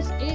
SA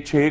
$6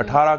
18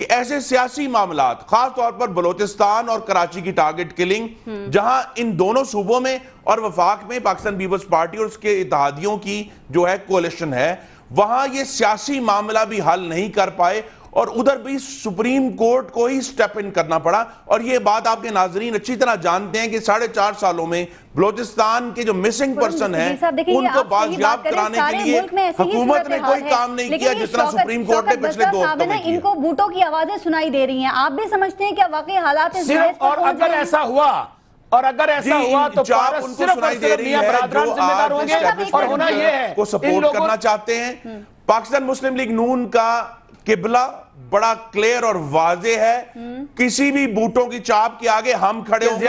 کہ ایسے سیاسی معاملات، خاص طور پر بلوچستان اور کراچی کی ٹارگٹ کلنگ، جہاں ان دونوں صوبوں میں اور وفاق میں پاکستان پیپلز پارٹی اور اس کے اتحادیوں کی جو ہے کولیشن ہے، وہاں یہ سیاسی معاملہ بھی حل نہیں کر پائے اور ادھر بھی سپریم کورٹ کو ہی سٹیپ ان کرنا پڑا. اور یہ بات آپ کے ناظرین اچھی طرح جانتے ہیں کہ 4.5 سالوں میں بلوچستان کے جو مسنگ پرسن ہیں ان کو بازیاب کرانے کے لیے حکومت نے کوئی کام نہیں کیا جتنا سپریم کورٹ نے پچھلے 2 ہفتوں میں کیا. ان کو بوٹوں کی آوازیں سنائی دے رہی ہیں، آپ بھی سمجھتے ہیں کہ واقعی حالات اس صرف اور اگر ایسا ہوا تو ان کو سنائی دے رہی ہے جو آج اسٹیبلشمنٹ کو سپورٹ کرنا چاہتے ہیں. پاکستان مسلم لیگ نون کا قبلہ بڑا کلیئر اور واضح ہے، کسی بھی بوٹوں کی چاپ کے آگے ہم کھڑے ہوں گے،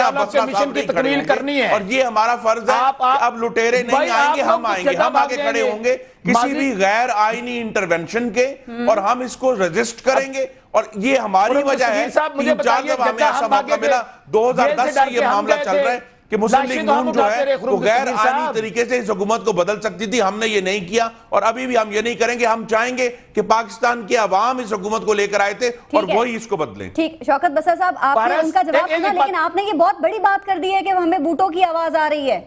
اور یہ ہمارا فرض ہے کہ اب لٹیرے نہیں آئیں گے، ہم آئیں گے، ہم آگے کھڑے ہوں گے کسی بھی غیر آئینی انٹرونشن کے، اور ہم اس کو ریزسٹ کریں گے. اور یہ ہماری وجہ ہے 3-4 جب ہمیں ایسا موقع ملا. 2010 سے یہ معاملہ چل رہا ہے کہ مسلم لیگ نون جو ہے وہ غیر آئینی طریقے سے اس حکومت کو بدل سکتی تھی. ہم نے یہ نہیں کیا اور ابھی بھی ہم یہ نہیں کریں گے. ہم چاہیں گے کہ پاکستان کے عوام اس حکومت کو لے کر آئے تھے اور وہی اس کو بدلیں. ٹھیک، شوکت بسر صاحب آپ نے ان کا جواب سنا، لیکن آپ نے یہ بہت بڑی بات کر دی ہے کہ ہمیں بوٹوں کی آواز آ رہی ہے.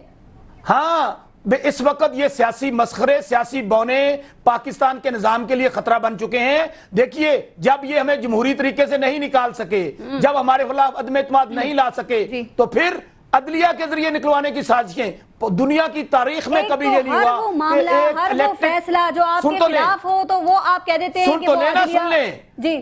ہاں، اس وقت یہ سیاسی مسخرے، سیاسی بونے پاکستان کے نظام کے لیے خطرہ بن چکے ہیں. دیکھیے، جب یہ ہمیں جمہوری طریقے سے نہیں نکال سکے، جب ہمارے خلاف عدم اعتماد نہیں لا سکے، تو پھر عدلیہ کے ذریعے نکلوانے کی سازشیں. دنیا کی تاریخ میں کبھی یہ نہیں ہوا. ہر وہ معاملہ، ہر وہ فیصلہ جو آپ کے خلاف ہو تو وہ آپ کہہ دیتے ہیں کہ وہ عدلیہ. سن لیں جی،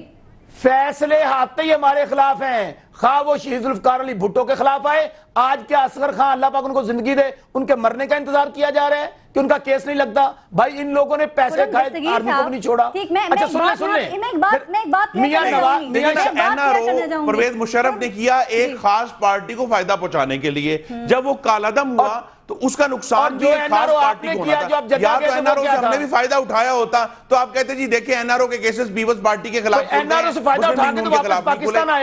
فیصلے آتے ہی ہمارے خلاف ہیں، خواہ وہ شہید ذوالفقار علی بھٹو کے خلاف آئے. آج کیا اصغر خان اللہ پاک ان کو زندگی دے، ان کے مرنے کا انتظار کیا جا رہا ہے کہ ان کا کیس نہیں لگتا. بھائی ان لوگوں نے پیسے کھائے، آرمی کو بھی نہیں چھوڑا. اچھا سن لیں، پرویز مشرف نے کیا ایک خاص پارٹی کو فائدہ پہنچانے کے لیے. جب وہ کالعدم ہوا تو اس کا نقصان بھی ایک خاص پارٹی کو ہونا تھا. یا تو این آر او سے ہم نے بھی فائدہ اٹھایا ہوتا تو آپ کہتے جی دیکھیں این آر او کے کیسز پیپلز پارٹی کے خلاف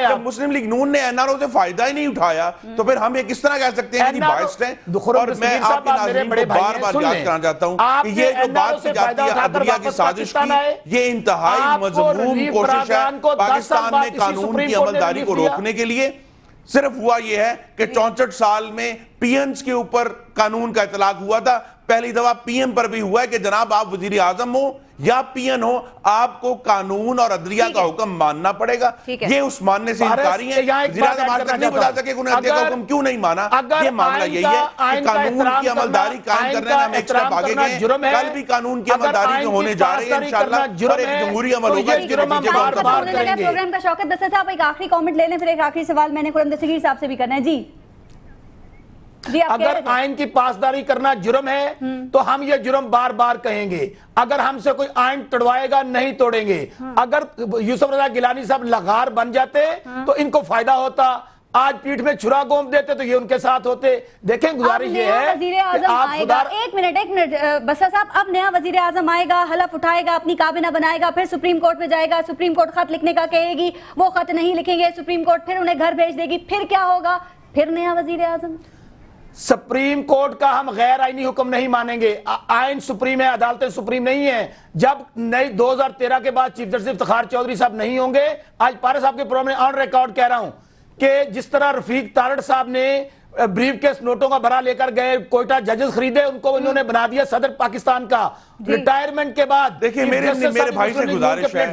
جب مسلم لیگ نون نے این آر او سے فائدہ ہی نہیں اٹھایا تو پھر ہم یہ کس طرح کہہ سکتے ہیں کہ بائسڈ ہیں. اور میں آپ کے ناظرین کو بار بار یاد کرنا چاہتا ہوں کہ یہ جو بات کی جاتی ہے عدلیہ کی سازش کی، یہ انتہائی مذموم کوشش ہے پاکستان میں قانون کی عملداری کو روکنے کے لیے. صرف ہوا یہ ہے کہ 64 سال میں پی اینز کے اوپر قانون کا اطلاق ہوا تھا. پہلی دفعہ پی ایم پر بھی ہوا ہے کہ جناب آپ وزیر اعظم ہو یا پی این ہو، آپ کو قانون اور عدلیہ کا حکم ماننا پڑے گا. یہ اس ماننے سے انکاری ہیں. وزیر اعظم آج تک نہیں بتا سکے کہ انہیں عدلیہ کا حکم کیوں نہیں مانا. یہ معاملہ یہی ہے کہ قانون کی عملداری قائم کرنے میں ہم ایک سٹیپ آگے گئے. کل بھی قانون کی عملداری جو ہونے جا رہی ہے انشاءاللہ اور ایک جمہوری عمل ہوگا جس کے نتیجے کو ہم قبول کریں گے. پروگرام کا شوکت بسر صاحب ایک آخری کامنٹ لے لیں، پھر ایک آخری سوال میں نے خرم دستگیر صاحب سے بھی کرنا ہے. جی، اگر آئین کی پاسداری کرنا جرم ہے تو ہم یہ جرم بار بار کہیں گے. اگر ہم سے کوئی آئین توڑوائے گا نہیں توڑیں گے. اگر یوسف رضا گیلانی صاحب لغار بن جاتے تو ان کو فائدہ ہوتا. آج پیٹھ میں چھرا گھوم دیتے تو یہ ان کے ساتھ ہوتے. دیکھیں گزارش یہ ہے کہ آپ خدا ایک منٹ بسر صاحب، اب نیا وزیر اعظم آئے گا، حلف اٹھائے گا، اپنی کابینہ بنائے گا، پھر سپریم کورٹ میں جائے گا، سپریم کورٹ خط لکھنے کا کہے گی، وہ خط نہیں لکھیں گے، سپریم کورٹ پھر انہیں گھر بھیج دے گی. پھر کیا ہوگا؟ پھر نیا وزیر اعظم. سپریم کورٹ کا ہم غیر آئینی حکم نہیں مانیں گے. آئین سپریم ہے، عدالتیں سپریم نہیں ہیں. جب نئی 2013 کے بعد چیف جسٹس افتخار چودھری صاحب نہیں ہوں گے، آج پارے صاحب کے پروگرام میں آن ریکارڈ کہہ رہا ہوں کہ جس طرح رفیق تارڑ صاحب نے بریف کیس نوٹوں کا بھرا لے کر گئے، کوئٹہ ججز خریدے، ان کو انہوں نے بنا دیا صدر پاکستان کا. ریٹائرمنٹ کے بعد دیکھیں میرے بھائی سے گزارش ہے،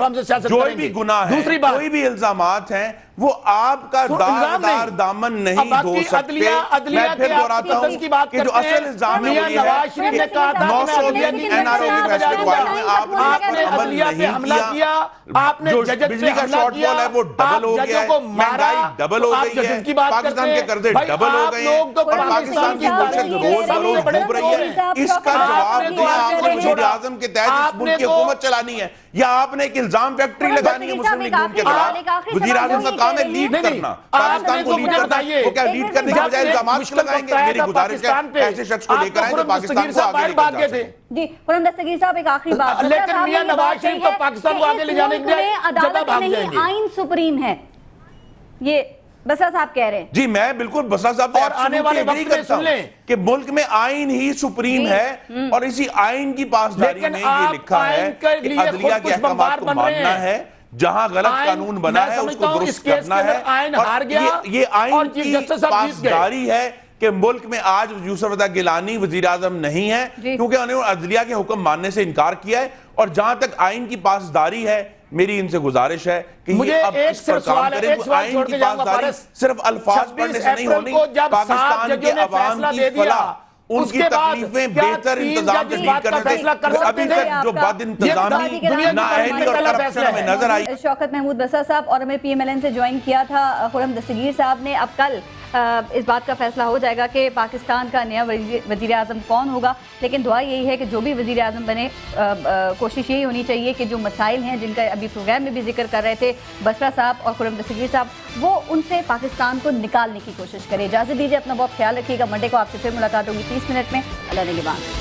جو بھی گناہ ہے، کوئی بھی الزامات ہیں، وہ آپ کا داغدار دامن نہیں دھو سکتے. میں پھر دہراتا ہوں کہ جو اصل الزام ہے وہ یہ ہے کہ 920 این آر او کے فیصلے کے بارے میں آپ نے عمل نہیں کیا. جو بجلی کا شارٹ فال ہے وہ ڈبل ہو گیا ہے، مہنگائی ڈبل ہو گئی ہے، پاکستان کے قرضے ڈبل ہو گئے ہیں اور پاکستان کی معیشت روز بروز ڈوب رہی ہے. اس کا جواب دیا آپ نے وزیر اعظم کے تحت اس ملک کی حکومت چلانی ہے یا آپ نے ایک الزام فیکٹری لگانی ہے مسلم لیگ نون کے خلاف؟ وزیر اعظم کا کام ہے لیڈ کرنا، پاکستان کو لیڈ کرنا. وہ کیا لیڈ کرنے کی بجائے الزامات لگائیں گے؟ میری گزارش ہے ایسے شخص کو لے کر آئیں جو پاکستان کو آگے لے کر جا سکیں. جی خرم دستگیر صاحب ایک آخری بات، لیکن میاں نواز شریف تو پاکستان کو آگے لے جانے کے لیے عدالت نہیں آئین سپریم ہے، یہ بسرا صاحب کہہ رہے ہیں. جی میں بالکل بسرا صاحب سے ایبسولوٹلی ایگری کرتا ہوں کہ ملک میں آئین ہی سپریم ہے اور اسی آئین کی پاسداری میں یہ لکھا ہے کہ عدلیہ کے احکامات کو ماننا ہے. جہاں غلط قانون بنا ہے اس کو درست کرنا ہے، یہ آئین کی پاسداری ہے کہ ملک میں آج یوسف رضا گیلانی وزیر اعظم نہیں ہے کیونکہ انہوں نے عدلیہ کے حکم ماننے سے انکار کیا ہے، اور جہاں تک آئین کی پاسداری ہے میری ان سے گزارش ہے کہ یہ اب اس پر کام کریں۔ آئین کی پاسداری صرف الفاظ پڑھنے سے نہیں ہونی، پاکستان کے عوام کی فلاح، ان کی تکلیفیں بہتر انتظام جدید کرنے سے ابھی تک جو بد انتظامی، نااہلی اور کرپشن میں نظر آئی۔ شوکت محمود بسا صاحب اور ہمیں پی ایم ایل این سے جوائن کیا تھا خرم دستگیر صاحب نے۔ اب کل اس بات کا فیصلہ ہو جائے گا کہ پاکستان کا نیا وزیر اعظم کون ہوگا، لیکن دعا یہی ہے کہ جو بھی وزیر اعظم بنے کوشش یہی ہونی چاہیے کہ جو مسائل ہیں جن کا ابھی پروگرام میں بھی ذکر کر رہے تھے بسرا صاحب اور خرم دستگیر صاحب، وہ ان سے پاکستان کو نکالنے کی کوشش کرے۔ اجازت دیجیے، اپنا بہت خیال رکھیے گا، منڈے کو آپ سے پھر ملاقات ہوگی 30 منٹ میں۔ اللہ نگہبان۔